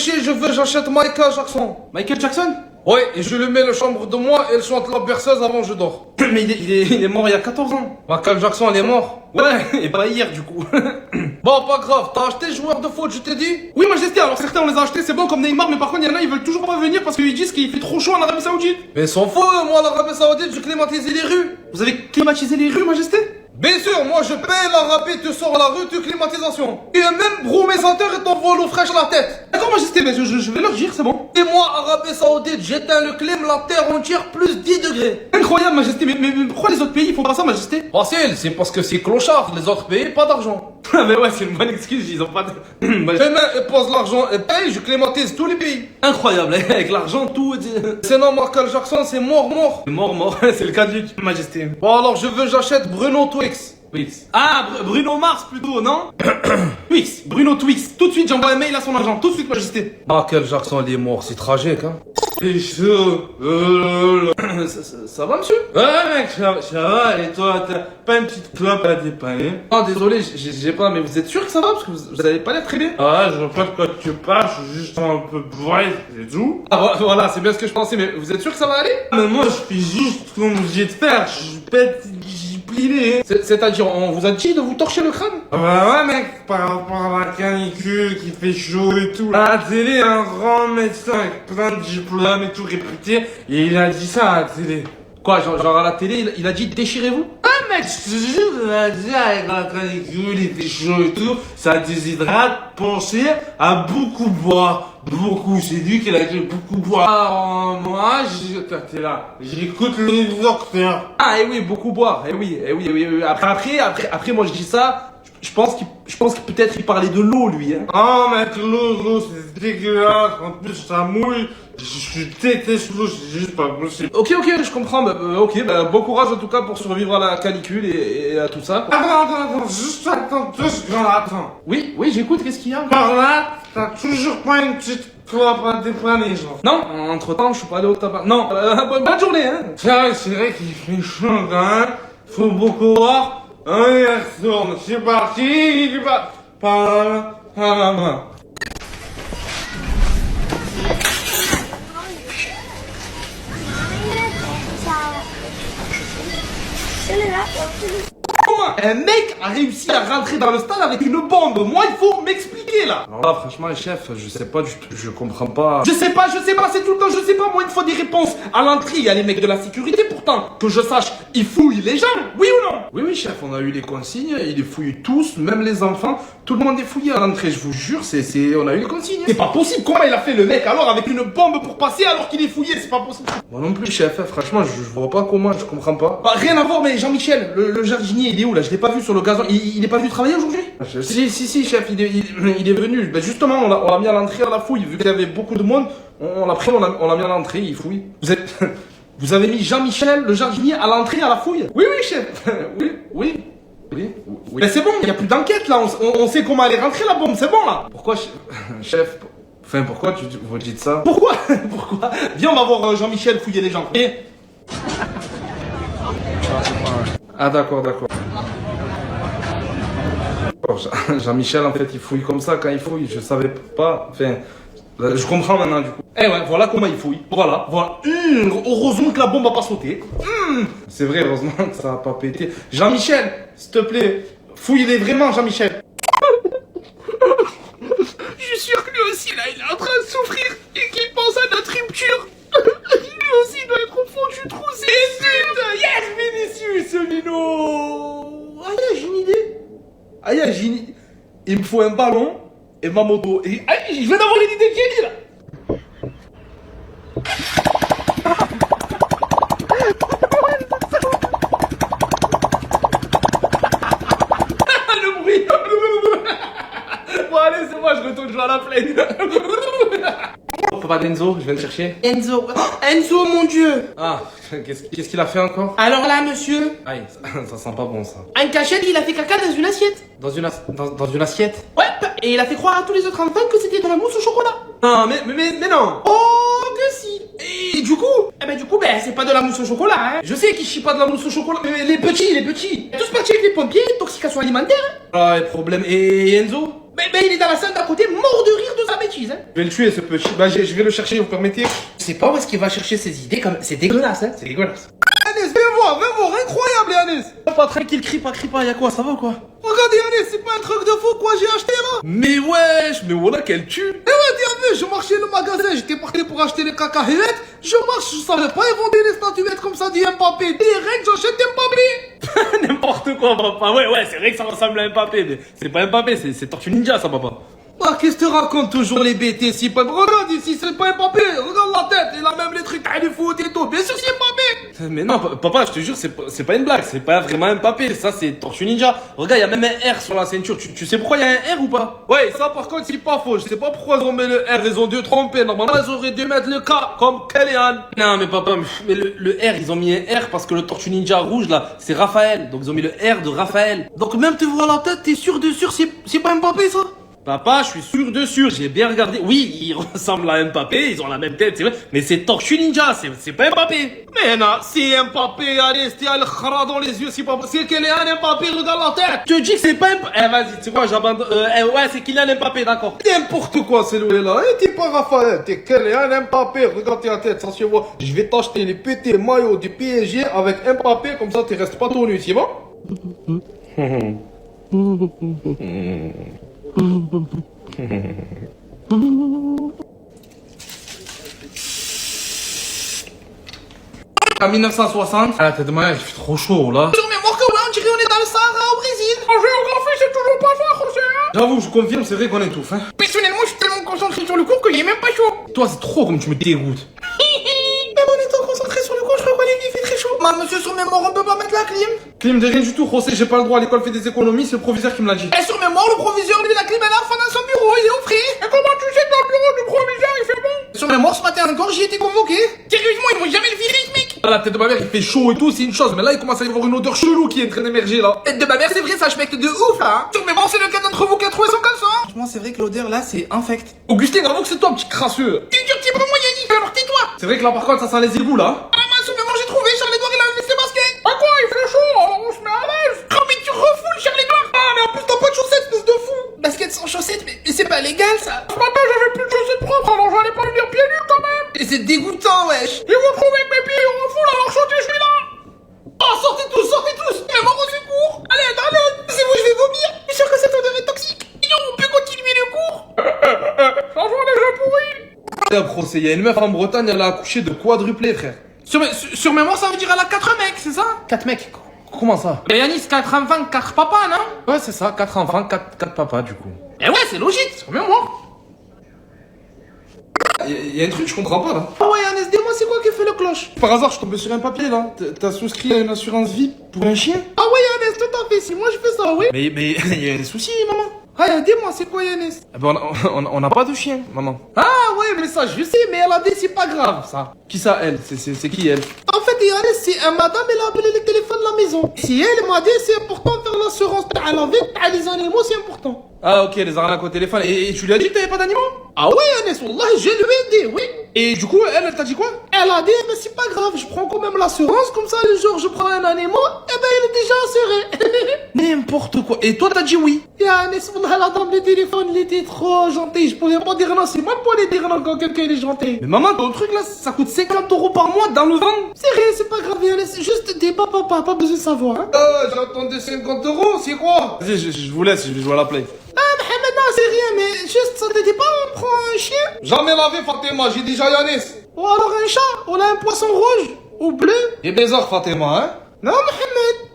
chier, j'achète Michael Jackson. Michael Jackson? Ouais, et je le mets la chambre de moi et elle chante la berceuse avant que je dors. Mais il est mort il y a 14 ans. Michael Jackson, il est mort. Ouais, et pas hier du coup. Bon, pas grave, t'as acheté joueur de foot, je t'ai dit? Oui, Majesté, alors certains on les a achetés, c'est bon comme Neymar, mais par contre il y en a, ils veulent toujours pas venir parce qu'ils disent qu'il fait trop chaud en Arabie Saoudite. Mais ils sont fous, moi, l'Arabie Saoudite, je climatisé les rues. Vous avez climatisé les rues, Majesté? Bien sûr, moi je paye l'Arabie, tu sors à la rue, tu climatisation. Et même broumésateur et t'envoie l'eau fraîche à la tête. D'accord, Majesté, mais je vais leur dire, c'est bon. Et moi, Arabie Saoudite, j'éteins le clim, la terre entière, plus 10 degrés. Incroyable, Majesté, mais pourquoi les autres pays ils font pas ça, Majesté? Facile, c'est parce que c'est clochard, les autres pays, pas d'argent. Ah, mais ouais, c'est une bonne excuse, ils ont pas de. Et pose l'argent et paye, je climatise tous les pays. Incroyable, avec l'argent, tout. Sinon, Michael Jackson, c'est mort. Mort, c'est le cas de Majesté. Bon, alors j'achète Bruno Twix. Twix. Ah, Bruno Mars plutôt, non? Twix, Bruno Twix. Tout de suite, j'envoie un mail à son agent. Tout de suite, Majesté. Michael Jackson, il est mort, c'est tragique, hein. C'est chaud. Ça va, monsieur? Ouais mec, ça va, et toi, t'as pas une petite clope à dépanner? Ah, désolé, j'ai pas, mais vous êtes sûr que ça va? Parce que vous avez pas l'air très bien. Ah, je vois pas de quoi tu parles, je suis juste un peu bourré, c'est tout. Ah, voilà, c'est bien ce que je pensais, mais vous êtes sûr que ça va aller? Mais moi, je fais juste comme j'ai de faire, je pète, j'ai plié. C'est-à-dire, on vous a dit de vous torcher le crâne? Ah bah ouais mec, par rapport à la canicule qui fait chaud et tout. À la télé, un grand médecin avec plein de diplômes et tout réputé, et il a dit ça à la télé. Quoi, genre à la télé, il a dit déchirez-vous? Ah mec, je te jure, il a dit avec la canicule, il fait chaud et tout, ça déshydrate, pensez à beaucoup boire. Beaucoup, c'est lui qui a dit beaucoup boire. Alors, moi, t'es là, j'écoute le docteur. Ah, et oui, beaucoup boire. Eh oui. Après, moi je dis ça. Je pense que peut-être il parlait de l'eau, lui. Hein. Oh mec, l'eau, c'est dégueulasse. En plus, ça mouille. Je déteste l'eau, c'est juste pas possible. Ok, je comprends. Bon courage en tout cas pour survivre à la canicule et à tout ça. Attends, juste attends 2 secondes, attends. Oui, j'écoute. Qu'est-ce qu'il y a? Par là, t'as toujours pas une petite clope à dépanner, genre. Non, entre temps, je suis pas allé au tabac. Non, bonne journée, hein. C'est vrai qu'il fait chaud quand même. Faut beaucoup boire. On y retourne, c'est parti, il va par la main. Comment un mec a réussi à rentrer dans le stade avec une bombe? Moi, il faut m'expliquer là. Alors là, franchement, chef, je sais pas du tout, je comprends pas. Je sais pas, c'est tout le temps, je sais pas. Moi, il faut des réponses. À l'entrée, il y a les mecs de la sécurité, pourtant. Que je sache, ils fouillent les gens, oui ou non? Oui, chef, on a eu les consignes, ils les fouillent tous, même les enfants. Tout le monde est fouillé à l'entrée, je vous jure, on a eu les consignes. C'est pas possible, comment il a fait le mec alors avec une bombe pour passer alors qu'il est fouillé? C'est pas possible. Moi non plus, chef, franchement, je vois pas comment, je comprends pas. Bah, rien à voir, mais Jean-Michel, le jardinier, il est où là? Je l'ai pas vu sur le gazon. Il est pas venu travailler aujourd'hui? Si, chef, il est venu. Ben justement, on l'a mis à l'entrée à la fouille. Vu qu'il y avait beaucoup de monde, on l'a pris, on l'a mis à l'entrée, il fouille. Vous avez mis Jean-Michel, le jardinier, à l'entrée à la fouille? Oui, chef. Oui. Mais c'est bon, il y a plus d'enquête là. On sait comment elle est rentrée la bombe, c'est bon là. Pourquoi, chef? Enfin, pourquoi vous dites ça? Pourquoi? Viens, on va voir Jean-Michel fouiller les gens. Et... Ah, d'accord. Jean-Michel, en fait, il fouille comme ça quand il fouille. Je savais pas. Enfin, je comprends maintenant du coup. Eh ouais, voilà comment il fouille. Voilà. Heureusement que la bombe a pas sauté. C'est vrai, heureusement que ça a pas pété. Jean-Michel, s'il te plaît, fouille-les vraiment, Jean-Michel. Je suis sûr que lui aussi, là, il est en train de souffrir et qu'il pense à notre rupture. Lui aussi, il doit être au fond du trou, c'est sûr. Yes, Vinicius, Mino. J'ai une idée. Il me faut un ballon et ma moto. Et je viens d'avoir une idée de génie, là. Le bruit. Bon, allez, c'est moi, je retourne jouer à la plaine. Papa d'Enzo, je viens te chercher. Enzo, mon Dieu. Ah, qu'est-ce qu'il a fait encore? Alors là, monsieur, Aïe, ça sent pas bon ça. un cachette, il a fait caca dans une assiette. Dans une assiette? Ouais, et il a fait croire à tous les autres enfants que c'était de la mousse au chocolat. Non, mais non. Oh, que si. Et du coup? C'est pas de la mousse au chocolat, hein. Je sais qu'il chie pas de la mousse au chocolat, mais les petits. Tous partis avec les pompiers, intoxication alimentaire. Ah, problème. Et Enzo? Mais il est dans la salle d'à côté, mort de rire de sa bêtise, hein. Je vais le tuer, ce petit. Bah, je vais le chercher, vous permettez? Je sais pas où est-ce qu'il va chercher ses idées, comme... C'est dégueulasse, hein. C'est dégueulasse. Anis, viens voir, incroyable, Anis. Pas tranquille, crie pas, y'a quoi, ça va ou quoi? Regardez, Anis, c'est pas un truc de fou quoi j'ai acheté là. Mais wesh, mais voilà qu'elle tue. Eh ouais, t'as vu, je marchais le magasin, j'étais parti pour acheter les cacahuètes. Je marche, je savais pas, ils vendaient les statuettes comme ça, dit Mbappé. Direct, j'achète Mbappé. N'importe quoi, papa. Ouais, c'est vrai que ça ressemble à Mbappé, mais c'est pas Mbappé, c'est Tortue Ninja, ça, papa. Ah, qu'est-ce que tu racontes toujours les bêtises, si pas... Regarde ici, c'est pas Mbappé. Regarde la tête, il a même les trucs à du foot et tout. Bien sûr, c'est Mbappé. Mais non, papa, je te jure, c'est pas une blague, c'est pas vraiment Mbappé, ça c'est Tortue Ninja. Regarde, y a même un R sur la ceinture, tu sais pourquoi y a un R ou pas? Ouais, ça par contre c'est pas faux, je sais pas pourquoi ils ont mis le R, ils ont dû tromper, normalement ils auraient dû mettre le K, comme Kellyanne. Non mais papa, mais le R, ils ont mis un R parce que le Tortue Ninja rouge là, c'est Raphaël, donc ils ont mis le R de Raphaël. Donc même te voir la tête, t'es sûr de sûr, c'est pas Mbappé ça? Papa, je suis sûr de sûr, j'ai bien regardé. Oui, ils ressemblent à Mbappé, ils ont la même tête, c'est vrai, mais c'est Tortue Ninja, c'est pas Mbappé. Mais non, c'est Mbappé, allez, t'es à l'khara dans les yeux, c'est pas... C'est Kylian Mbappé, regarde la tête. Je te dis que c'est pas Mbappé. Eh vas-y, tu sais quoi, j'abandonne. Ouais, c'est Kylian Mbappé, d'accord. N'importe quoi, celui-là. Et t'es pas Raphaël, t'es Kylian Mbappé. Regarde ta tête, ça se voit. Je vais t'acheter les petits maillots du PSG avec Mbappé, comme ça tu restes pas tout nu, c'est bon? En 1960. Ah, t'es de mal, il fait trop chaud là. Sur mémoire que ouais, on dirait on est dans le Sahara au Brésil. En géographie, c'est toujours pas ça, José. J'avoue, je confirme, c'est vrai qu'on étouffe, hein. Personnellement, je suis tellement concentré sur le cours qu'il est même pas chaud. Toi, c'est trop comme tu me dégoûtes. Même en étant concentré sur le cours, je reconnais qu'il fait très chaud. Ma monsieur, sur mémoire, on peut pas mettre la clim. Clim de rien du tout, José, j'ai pas le droit, l'école fait des économies, c'est le proviseur qui me l'a dit. Et sur mémoire, le proviseur, lui, la clim, elle a fin dans son bureau, il est au frais. Et comment tu sais que dans le bureau du proviseur, il fait bon? Sur mémoire, ce matin encore, j'y ai été convoqué. Sérieusement, ils vont jamais le virer, ce mec. À la tête de ma mère, il fait chaud et tout, c'est une chose, mais là, il commence à y avoir une odeur chelou qui est en train d'émerger là. Tête de ma mère, c'est vrai, ça, je mec de ouf, là. Sur mémoire, c'est lequel d'entre vous qui a trouvé son caleçon? Franchement, c'est vrai que l'odeur, là, c'est infect. Augustin, avoue que c'est toi, petit crasseux. Tu dis petit pour moi, Yannick, alors tais-toi. C'est vrai que là, par contre, ça sent les égouts là. Ah, mince, sur mémoire, j'ai trouvé, Charles-Édouard, il a laissé basket. Ah quoi, il fait chaud, alors on se met à l'aise. Oh, mais tu refoules, Charles-Édouard. Ah, mais en plus, t'as pas de chaussettes, espèce de fou. Basket sans chaussettes, mais c'est pas légal, ça. Ce matin, j'avais plus de chaussettes propres, alors j'allais pas venir pieds nus quand même. Et c'est dégoûtant, wesh. Ils vont trouver que mes pieds en foule, alors chantez, je suis là. Oh, sortez tous, sortez tous. Mais moi, au secours. Allez, allez, c'est vous, je vais vomir. Je suis sûr que cette odeur est toxique. Sinon, on peut continuer le cours. Ça joue les jeux pourris. Procès, il y a une meuf en Bretagne, elle a accouché de quadruplé, frère. Sur mémoire, ça veut dire elle a 4 mecs, c'est ça? 4 mecs. Comment ça? Mais Yanis, 4 enfants, 4 papas, non? Ouais, c'est ça, 4 enfants, 4 papas du coup. Eh ouais, c'est logique, sur mémoire. Il y a un truc, je comprends pas là. Ah ouais, Yanis, dis-moi, c'est quoi qui fait le cloche? Par hasard, je suis tombé sur un papier là. T'as souscrit à une assurance vie pour un chien? Ah ouais, Yanis, tout à fait, si moi je fais ça, oui. Mais il y a des soucis, maman. Ah, dis-moi, c'est quoi, Yanis? Eh ben, on n'a pas de chien, maman. Ah ouais, mais ça, je sais, mais elle a dit, c'est pas grave, ça. Qui ça, elle? C'est qui elle? En fait, Yanis, c'est un madame, elle a appelé le téléphone de la maison. Si elle m'a dit, c'est important de faire l'assurance à la vie, à les animaux, c'est important. Ah ok, les arnaques au téléphone. Et tu lui as dit que t'avais pas d'animaux? Ah ouais, Yanis, wallah, je lui ai dit, oui. Et du coup, elle t'a dit quoi? Elle a dit, mais c'est pas grave, je prends quand même l'assurance, comme ça, le jour où je prends un animal, eh ben, il est déjà assuré. N'importe quoi. Et toi, t'as dit oui? Yanis, wallah, la dame, le téléphone, il était trop gentil, je pouvais pas dire non, c'est moi pour aller dire non quand quelqu'un est gentil. Mais maman, ton truc là, ça coûte 50 € par mois dans le ventre. C'est rien, c'est pas grave, Yanis, juste des papa, pas besoin de savoir, hein. J'attendais 50 €, c'est quoi? Vas-y, je vous laisse, je vais jouer à la play. Ah, Mohamed, non, c'est rien, mais juste, ça te dit pas, on prend un chien? Jamais lavé, Fatima, j'ai déjà Yanis. Ou alors un chat, on a un poisson rouge, ou bleu. Et bizarre, Fatima, hein? Non, Mohamed.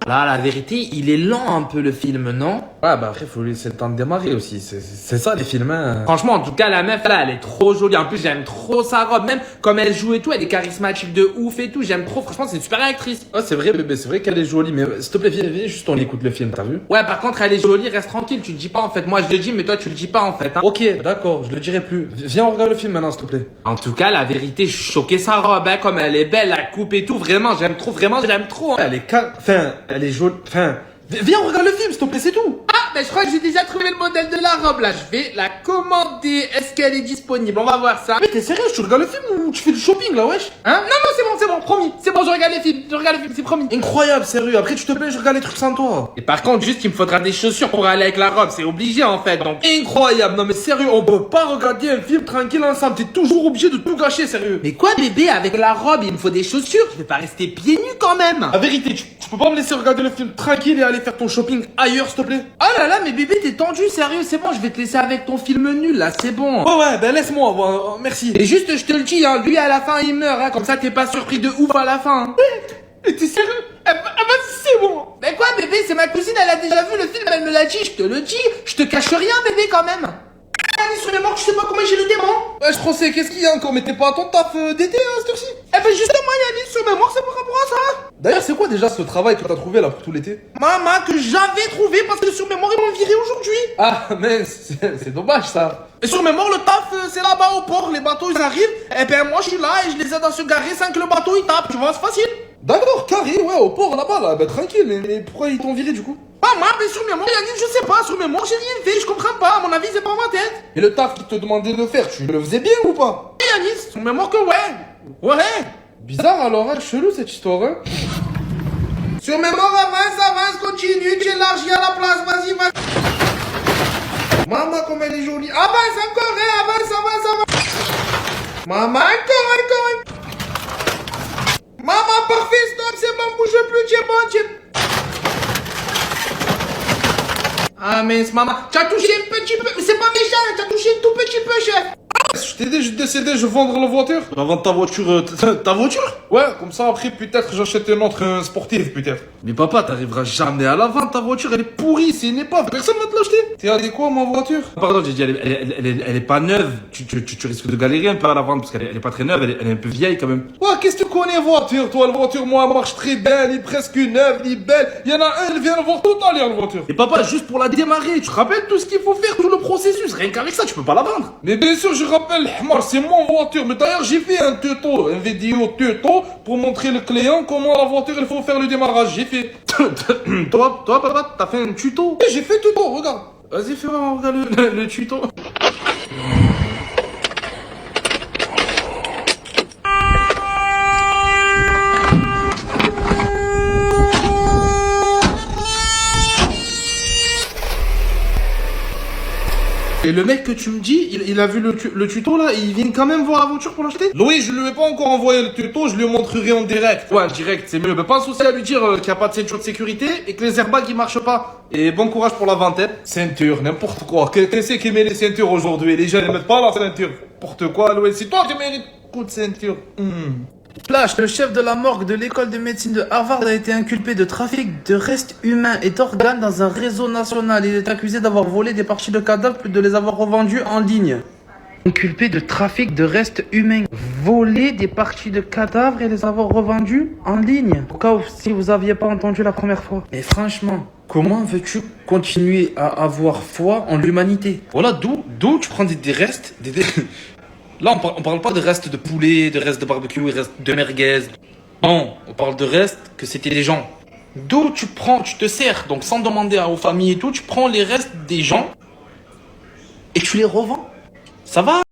Là, la vérité, il est lent un peu le film, non? Ouais, bah après, faut laisser le temps de démarrer aussi. C'est ça les films, hein. Franchement, en tout cas, la meuf là, elle est trop jolie. En plus, j'aime trop sa robe. Même comme elle joue et tout, elle est charismatique de ouf et tout. J'aime trop. Franchement, c'est une super actrice. Ouais, c'est vrai, bébé, c'est vrai qu'elle est jolie, mais s'il te plaît, viens, juste on écoute le film, t'as vu? Ouais, par contre, elle est jolie, reste tranquille. Tu le dis pas en fait. Moi, je le dis, mais toi, tu le dis pas en fait. Hein. Ok, d'accord, je le dirai plus. Viens, on regarde le film maintenant, s'il te plaît. En tout cas, la vérité, je suis choqué sa robe, hein, comme elle est belle, la coupe et tout. Vraiment, j'aime trop. Vraiment, je l'aime trop. Hein. Elle est enfin, elle est jolie. Enfin, viens, on regarde le film, s'il te plaît, c'est tout. Ah, mais je crois que j'ai déjà trouvé le modèle de la robe là. Je vais la commander. Est-ce qu'elle est disponible? On va voir ça. Mais t'es sérieux, tu regardes le film ou tu fais du shopping là, wesh? Hein? Non, c'est bon, promis. C'est bon, je regarde les films, c'est promis. Incroyable, sérieux. Après, tu te plais, je regarde les trucs sans toi. Et par contre, juste, il me faudra des chaussures pour aller avec la robe. C'est obligé en fait, donc. Incroyable, non mais sérieux, on peut pas regarder un film tranquille ensemble. T'es toujours obligé de tout gâcher, sérieux. Mais quoi, bébé? Avec la robe, il me faut des chaussures. Je vais pas rester pieds nus quand même. La vérité, tu peux pas me laisser regarder le film tranquille et aller faire ton shopping ailleurs, s'il te plaît? Oh là là, mais bébé, t'es tendu, sérieux, c'est bon, je vais te laisser avec ton film nul, là, c'est bon. Ouais, ben laisse-moi, merci. Et juste, je te le dis, hein, lui, à la fin, il meurt, hein, comme ça, t'es pas surpris de ouf à la fin. Hein. Mais t'es sérieux? Vas-y, c'est bon. Mais quoi, bébé, c'est ma cousine, elle a déjà vu le film, elle me l'a dit, je te le dis, je te cache rien, bébé, quand même. Allez, sur les morts, je sais pas comment j'ai le démon. Ouais, je pensais, qu'est-ce qu'il y a encore? Mais t'es pas à ton taf d'été, hein, cette heure-ci? Eh ben, justement, Yannis, sur mes morts, c'est par rapport à ça. D'ailleurs, c'est quoi déjà ce travail que t'as trouvé là pour tout l'été? Maman, que j'avais trouvé parce que sur mes morts, ils m'ont viré aujourd'hui. Ah, mince, c'est dommage ça. Et sur mes morts, le taf, c'est là-bas au port, les bateaux, ils arrivent. Et ben, moi, je suis là et je les aide à se garer sans que le bateau, il tape, tu vois, c'est facile. D'accord, carré, ouais, au port là-bas, là, bah tranquille, mais pourquoi ils t'ont viré du coup? Maman, mais sur mes morts, Yannis, je sais pas, sur mes morts, j'ai rien fait, je comprends pas, à mon avis, c'est pas ma tête. Et le taf qu'ils te demandaient de faire, tu le faisais bien ou pas? Yannis, sur mes morts que ouais. Ouais. Bizarre alors, hein, chelou cette histoire, hein. Sur mes morts, avance, continue, tu élargis à la place, vas-y. Maman, comme elle est jolie. Avance encore, hein, avance. Maman, encore. Maman, parfait, stop, c'est bon, bouge plus, tu es bon. Ah, mince, maman, tu as touché un petit peu, mais c'est pas méchant, tu as touché un tout petit peu, chef. Je t'ai dit, je décidé, je vais vendre la voiture. Je vais vendre ta voiture, ta voiture? Ouais, comme ça après peut-être j'achète une autre sportive peut-être. Mais papa, t'arriveras jamais à la vendre ta voiture, elle est pourrie, c'est une épave, personne va te l'acheter. T'es allé quoi ma voiture? Pardon, j'ai dit, elle est pas neuve, tu risques de galérer un peu à la vendre parce qu'elle est pas très neuve, elle est un peu vieille quand même. Ouais, qu'est-ce que tu connais voiture toi? La voiture, moi, elle marche très bien, elle est presque neuve, elle est belle. Il y en a un, elle vient la voir tout à l'heure la voiture. Et papa, juste pour la démarrer, tu te rappelles tout ce qu'il faut faire, tout le processus, rien qu'avec ça, tu peux pas la vendre. Mais bien sûr, je rappelle, Hmar, c'est mon voiture. Mais d'ailleurs, j'ai fait un tuto, une vidéo tuto pour montrer le client comment la voiture, il faut faire le démarrage. J'ai fait. toi, papa, t'as fait un tuto? Oui, j'ai fait tuto, regarde. Vas-y, fais voir, regarde le tuto. Et le mec que tu me dis, il a vu le tuto là, et il vient quand même voir la voiture pour l'acheter? Oui, je lui ai pas encore envoyé le tuto, je lui montrerai en direct. Ouais, en direct, c'est mieux. Mais pense aussi à lui dire qu'il n'y a pas de ceinture de sécurité et que les airbags ils marchent pas. Et bon courage pour la vente, hein. Ceinture, n'importe quoi. Qu'est-ce qui met les ceintures aujourd'hui? Les gens ne mettent pas la ceinture. N'importe quoi, Louis, c'est toi qui mérites coup de ceinture. Flash, le chef de la morgue de l'école de médecine de Harvard a été inculpé de trafic de restes humains et d'organes dans un réseau national. Il est accusé d'avoir volé des parties de cadavres puis de les avoir revendues en ligne. Inculpé de trafic de restes humains. Voler des parties de cadavres et les avoir revendues en ligne. Au cas où si vous aviez pas entendu la première fois. Mais franchement, comment veux-tu continuer à avoir foi en l'humanité? Voilà, d'où tu prends des restes, Là, on parle pas de restes de poulet, de restes de barbecue, de restes de merguez. Non, on parle de restes que c'était des gens. D'où tu te sers, donc sans demander aux familles et tout, tu prends les restes des gens et tu les revends. Ça va?